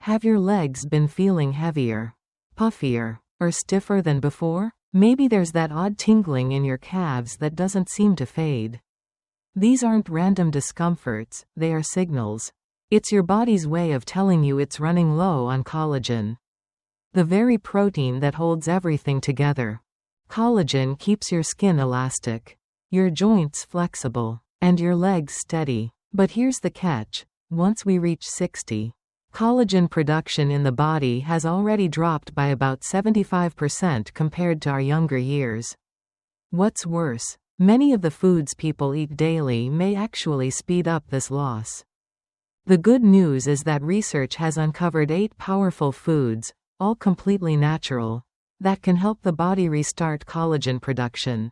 Have your legs been feeling heavier, puffier, or stiffer than before? Maybe there's that odd tingling in your calves that doesn't seem to fade. These aren't random discomforts, they are signals. It's your body's way of telling you it's running low on collagen. The very protein that holds everything together. Collagen keeps your skin elastic, your joints flexible, and your legs steady. But here's the catch. Once we reach 60, collagen production in the body has already dropped by about 75% compared to our younger years. What's worse, many of the foods people eat daily may actually speed up this loss. The good news is that research has uncovered 8 powerful foods, all completely natural, that can help the body restart collagen production.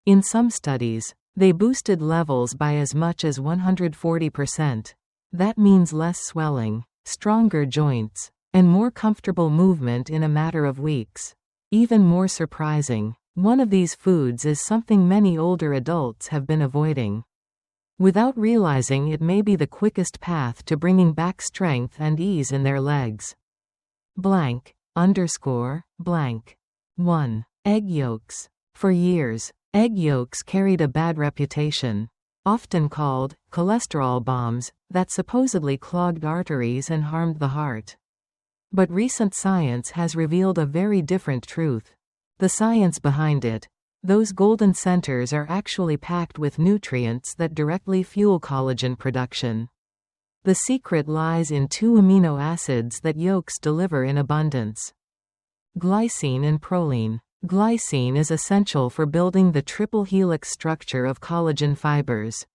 In some studies, they boosted levels by as much as 140%. That means less swelling, stronger joints, and more comfortable movement in a matter of weeks. Even more surprising, one of these foods is something many older adults have been avoiding. Without realizing it may be the quickest path to bringing back strength and ease in their legs. Blank. 1. Egg yolks. For years, egg yolks carried a bad reputation, often called cholesterol bombs, that supposedly clogged arteries and harmed the heart. But recent science has revealed a very different truth. The science behind it. Those golden centers are actually packed with nutrients that directly fuel collagen production. The secret lies in 2 amino acids that yolks deliver in abundance: glycine and proline. Glycine is essential for building the triple helix structure of collagen fibers,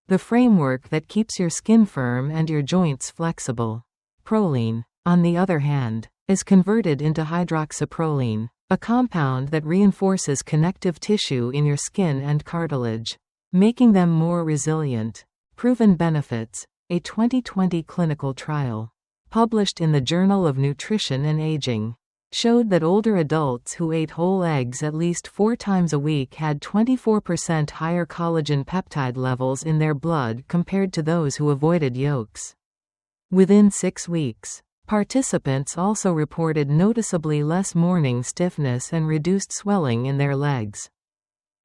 the framework that keeps your skin firm and your joints flexible. Proline, on the other hand, is converted into hydroxyproline, a compound that reinforces connective tissue in your skin and cartilage, making them more resilient. Proven benefits. A 2020 clinical trial, published in the Journal of Nutrition and Aging, showed that older adults who ate whole eggs at least 4 times a week had 24% higher collagen peptide levels in their blood compared to those who avoided yolks. Within 6 weeks, participants also reported noticeably less morning stiffness and reduced swelling in their legs.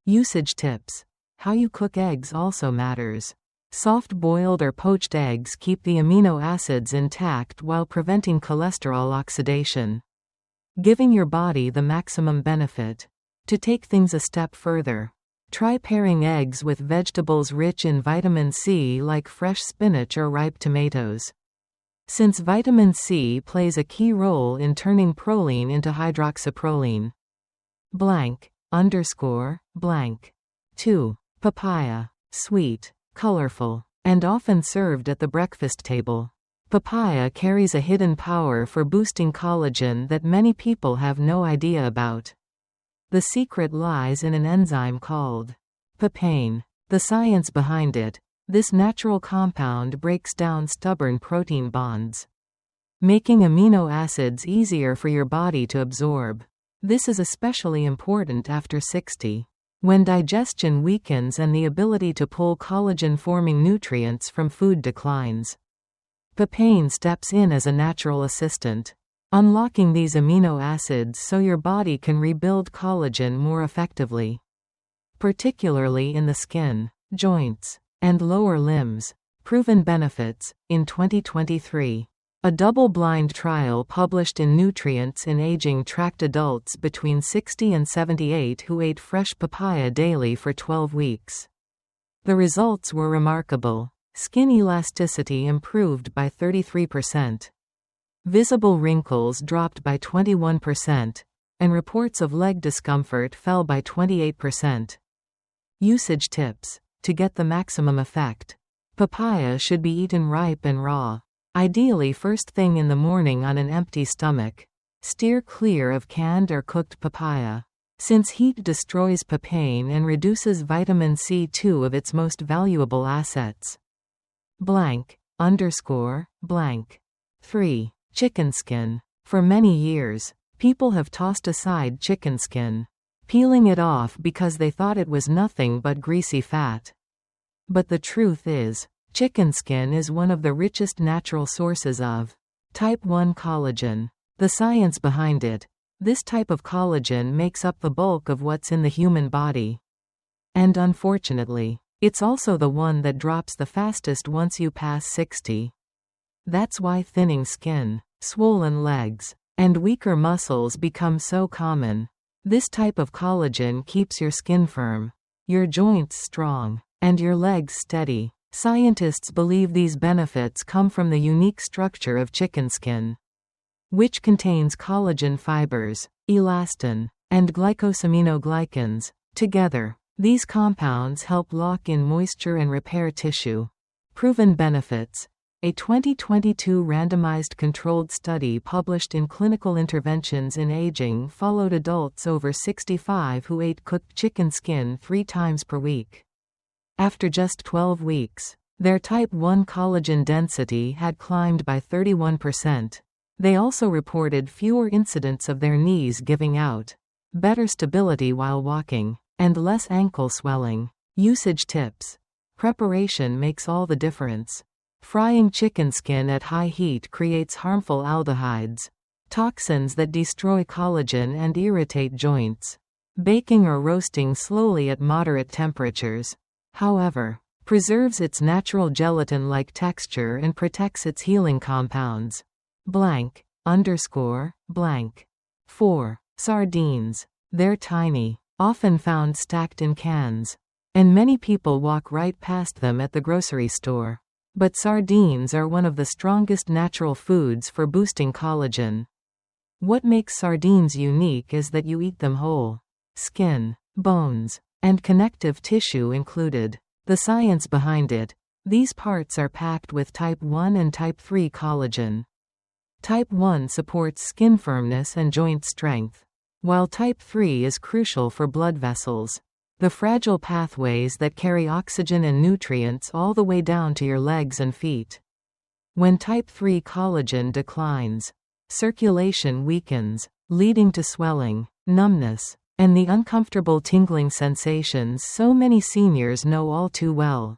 Usage tips. How you cook eggs also matters. Soft-boiled or poached eggs keep the amino acids intact while preventing cholesterol oxidation, giving your body the maximum benefit. To take things a step further, try pairing eggs with vegetables rich in vitamin C like fresh spinach or ripe tomatoes, since vitamin C plays a key role in turning proline into hydroxyproline. 2. Papaya. Sweet, colorful, and often served at the breakfast table. Papaya carries a hidden power for boosting collagen that many people have no idea about. The secret lies in an enzyme called papain. The science behind it. This natural compound breaks down stubborn protein bonds, making amino acids easier for your body to absorb. This is especially important after 60, when digestion weakens and the ability to pull collagen-forming nutrients from food declines. Papain steps in as a natural assistant, unlocking these amino acids so your body can rebuild collagen more effectively, particularly in the skin, joints, and lower limbs. Proven benefits. In 2023, a double-blind trial published in Nutrients in Aging tracked adults between 60 and 78 who ate fresh papaya daily for 12 weeks. The results were remarkable. Skin elasticity improved by 33%. Visible wrinkles dropped by 21%, and reports of leg discomfort fell by 28%. Usage tips. To get the maximum effect, papaya should be eaten ripe and raw, ideally first thing in the morning on an empty stomach. Steer clear of canned or cooked papaya, since heat destroys papain and reduces vitamin C, 2 of its most valuable assets. 3. Chicken skin. For many years, people have tossed aside chicken skin, peeling it off because they thought it was nothing but greasy fat. But the truth is, chicken skin is one of the richest natural sources of Type 1 collagen. The science behind it. This type of collagen makes up the bulk of what's in the human body. And unfortunately, it's also the one that drops the fastest once you pass 60. That's why thinning skin, swollen legs, and weaker muscles become so common. This type of collagen keeps your skin firm, your joints strong, and your legs steady. Scientists believe these benefits come from the unique structure of chicken skin, which contains collagen fibers, elastin, and glycosaminoglycans. Together, these compounds help lock in moisture and repair tissue. Proven benefits. A 2022 randomized controlled study published in Clinical Interventions in Aging followed adults over 65 who ate cooked chicken skin 3 times per week. After just 12 weeks, their type 1 collagen density had climbed by 31%. They also reported fewer incidents of their knees giving out, better stability while walking, and less ankle swelling. Usage tips. Preparation makes all the difference. Frying chicken skin at high heat creates harmful aldehydes, toxins that destroy collagen and irritate joints. Baking or roasting slowly at moderate temperatures, however, preserves its natural gelatin-like texture and protects its healing compounds. Blank. Blank. 4. Sardines. They're tiny, often found stacked in cans, and many people walk right past them at the grocery store. But sardines are one of the strongest natural foods for boosting collagen. What makes sardines unique is that you eat them whole. Skin, bones, and connective tissue included. The science behind it. These parts are packed with type 1 and type 3 collagen. Type 1 supports skin firmness and joint strength, while type 3 is crucial for blood vessels, the fragile pathways that carry oxygen and nutrients all the way down to your legs and feet. When type 3 collagen declines, circulation weakens, leading to swelling, numbness, and the uncomfortable tingling sensations so many seniors know all too well.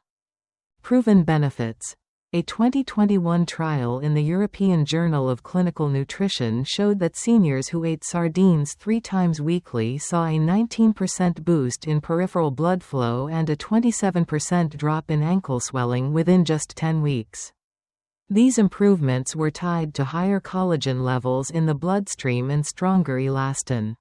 Proven benefits. A 2021 trial in the European Journal of Clinical Nutrition showed that seniors who ate sardines 3 times weekly saw a 19% boost in peripheral blood flow and a 27% drop in ankle swelling within just 10 weeks. These improvements were tied to higher collagen levels in the bloodstream and stronger elastin,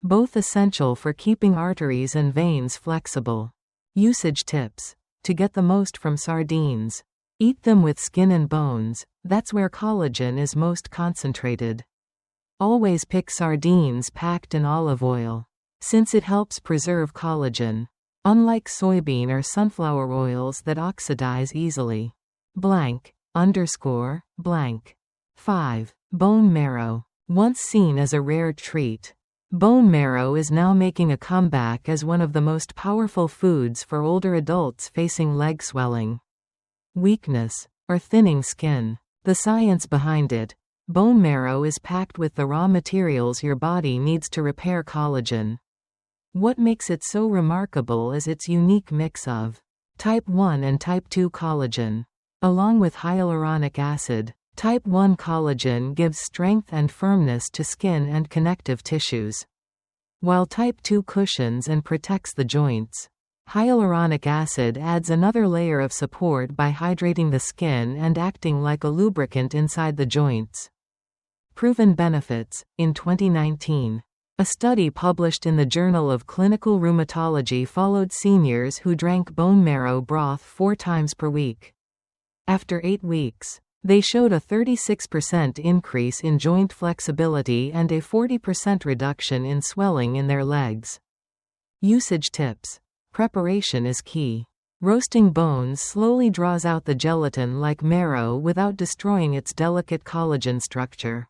both essential for keeping arteries and veins flexible. Usage tips. To get the most from sardines, eat them with skin and bones, that's where collagen is most concentrated. Always pick sardines packed in olive oil, since it helps preserve collagen, unlike soybean or sunflower oils that oxidize easily. Blank. 5. Bone marrow. Once seen as a rare treat, bone marrow is now making a comeback as one of the most powerful foods for older adults facing leg swelling, weakness, or thinning skin. The science behind it. Bone marrow is packed with the raw materials your body needs to repair collagen. What makes it so remarkable is its unique mix of type 1 and type 2 collagen. Along with hyaluronic acid, type 1 collagen gives strength and firmness to skin and connective tissues, while type 2 cushions and protects the joints. Hyaluronic acid adds another layer of support by hydrating the skin and acting like a lubricant inside the joints. Proven benefits. In 2019, a study published in the Journal of Clinical Rheumatology followed seniors who drank bone marrow broth 4 times per week. After 8 weeks, they showed a 36% increase in joint flexibility and a 40% reduction in swelling in their legs. Usage tips. Preparation is key. Roasting bones slowly draws out the gelatin like marrow without destroying its delicate collagen structure.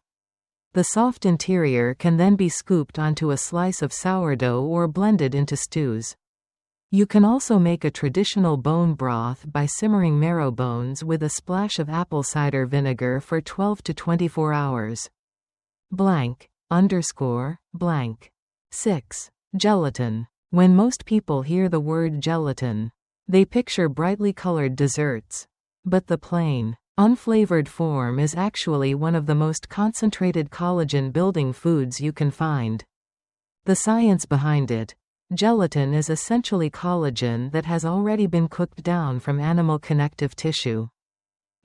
The soft interior can then be scooped onto a slice of sourdough or blended into stews. You can also make a traditional bone broth by simmering marrow bones with a splash of apple cider vinegar for 12 to 24 hours. Blank. 6. Gelatin. When most people hear the word gelatin, they picture brightly colored desserts. But the plain, Unflavored form is actually one of the most concentrated collagen-building foods you can find. The science behind it. Gelatin is essentially collagen that has already been cooked down from animal connective tissue,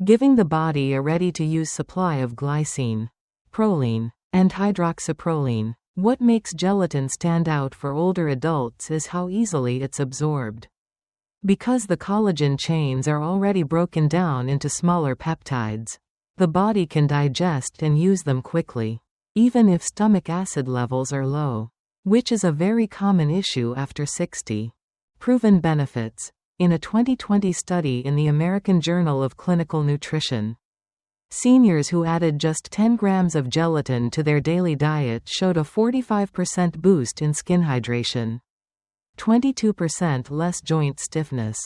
giving the body a ready-to-use supply of glycine, proline, and hydroxyproline. What makes gelatin stand out for older adults is how easily it's absorbed. Because the collagen chains are already broken down into smaller peptides, the body can digest and use them quickly, even if stomach acid levels are low, which is a very common issue after 60. Proven benefits. In a 2020 study in the American Journal of Clinical Nutrition, seniors who added just 10 grams of gelatin to their daily diet showed a 45% boost in skin hydration, 22% less joint stiffness,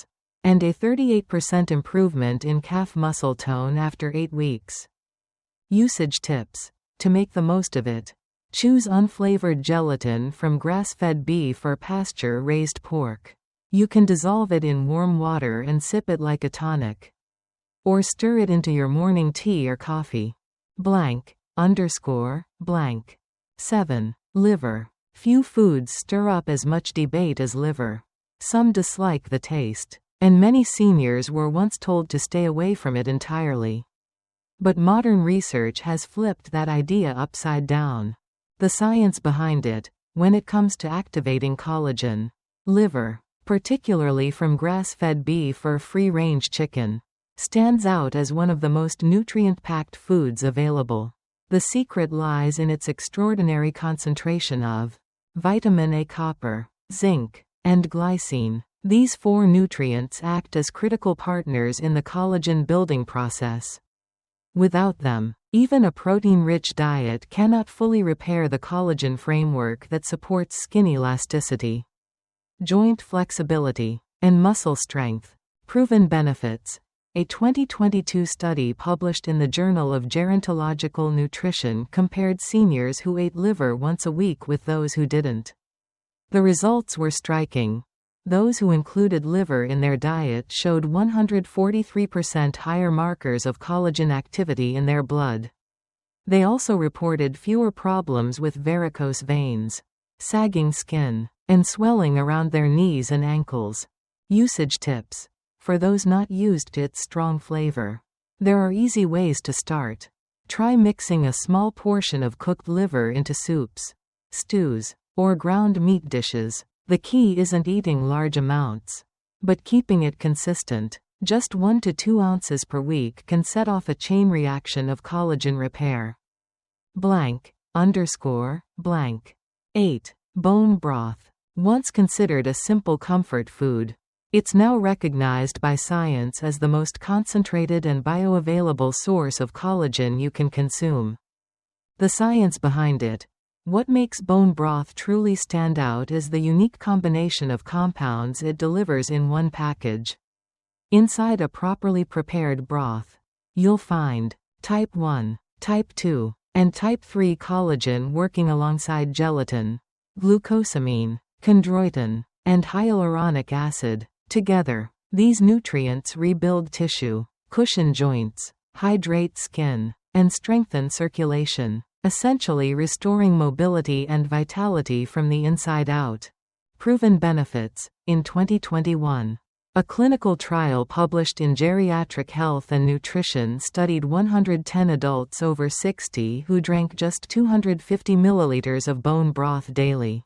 and a 38% improvement in calf muscle tone after 8 weeks. Usage tips. To make the most of it, choose unflavored gelatin from grass-fed beef or pasture-raised pork. You can dissolve it in warm water and sip it like a tonic, or stir it into your morning tea or coffee. Blank. _ blank. 7. Liver. Few foods stir up as much debate as liver. Some dislike the taste, and many seniors were once told to stay away from it entirely. But modern research has flipped that idea upside down. The science behind it, when it comes to activating collagen. Liver, particularly from grass-fed beef or free-range chicken, stands out as one of the most nutrient-packed foods available. The secret lies in its extraordinary concentration of vitamin A, copper, zinc, and glycine. These 4 nutrients act as critical partners in the collagen building process. Without them, even a protein-rich diet cannot fully repair the collagen framework that supports skin elasticity, joint flexibility, and muscle strength. Proven benefits. A 2022 study published in the Journal of Gerontological Nutrition compared seniors who ate liver once a week with those who didn't. The results were striking. Those who included liver in their diet showed 143% higher markers of collagen activity in their blood. They also reported fewer problems with varicose veins, sagging skin, and swelling around their knees and ankles. Usage tips. For those not used to its strong flavor, there are easy ways to start. Try mixing a small portion of cooked liver into soups, stews, or ground meat dishes. The key isn't eating large amounts, but keeping it consistent. Just 1 to 2 ounces per week can set off a chain reaction of collagen repair. Blank. _ blank. 8. Bone broth. Once considered a simple comfort food, it's now recognized by science as the most concentrated and bioavailable source of collagen you can consume. The science behind it. What makes bone broth truly stand out is the unique combination of compounds it delivers in one package. Inside a properly prepared broth, you'll find type 1, type 2, and type 3 collagen working alongside gelatin, glucosamine, chondroitin, and hyaluronic acid. Together, these nutrients rebuild tissue, cushion joints, hydrate skin, and strengthen circulation, essentially restoring mobility and vitality from the inside out. Proven benefits. In 2021, a clinical trial published in Geriatric Health and Nutrition studied 110 adults over 60 who drank just 250 milliliters of bone broth daily.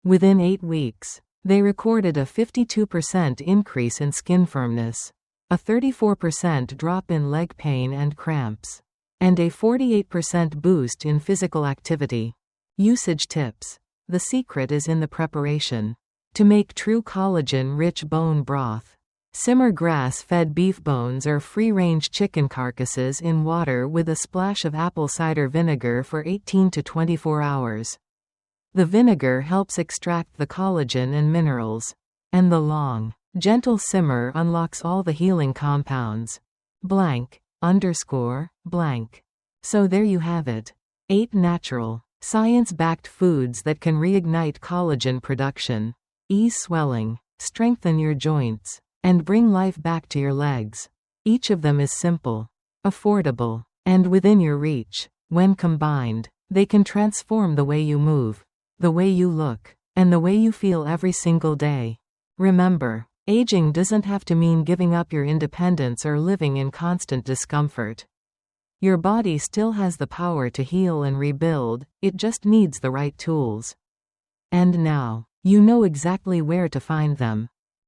Within 8 weeks, they recorded a 52% increase in skin firmness, a 34% drop in leg pain and cramps, and a 48% boost in physical activity. Usage tips. The secret is in the preparation. To make true collagen-rich bone broth, simmer grass-fed beef bones or free-range chicken carcasses in water with a splash of apple cider vinegar for 18 to 24 hours. The vinegar helps extract the collagen and minerals, and the long, gentle simmer unlocks all the healing compounds. Blank. _ blank. So there you have it. 8 natural, science-backed foods that can reignite collagen production, ease swelling, strengthen your joints, and bring life back to your legs. Each of them is simple, affordable, and within your reach. When combined, they can transform the way you move, the way you look, and the way you feel every single day. Remember, aging doesn't have to mean giving up your independence or living in constant discomfort. Your body still has the power to heal and rebuild, it just needs the right tools. And now, you know exactly where to find them.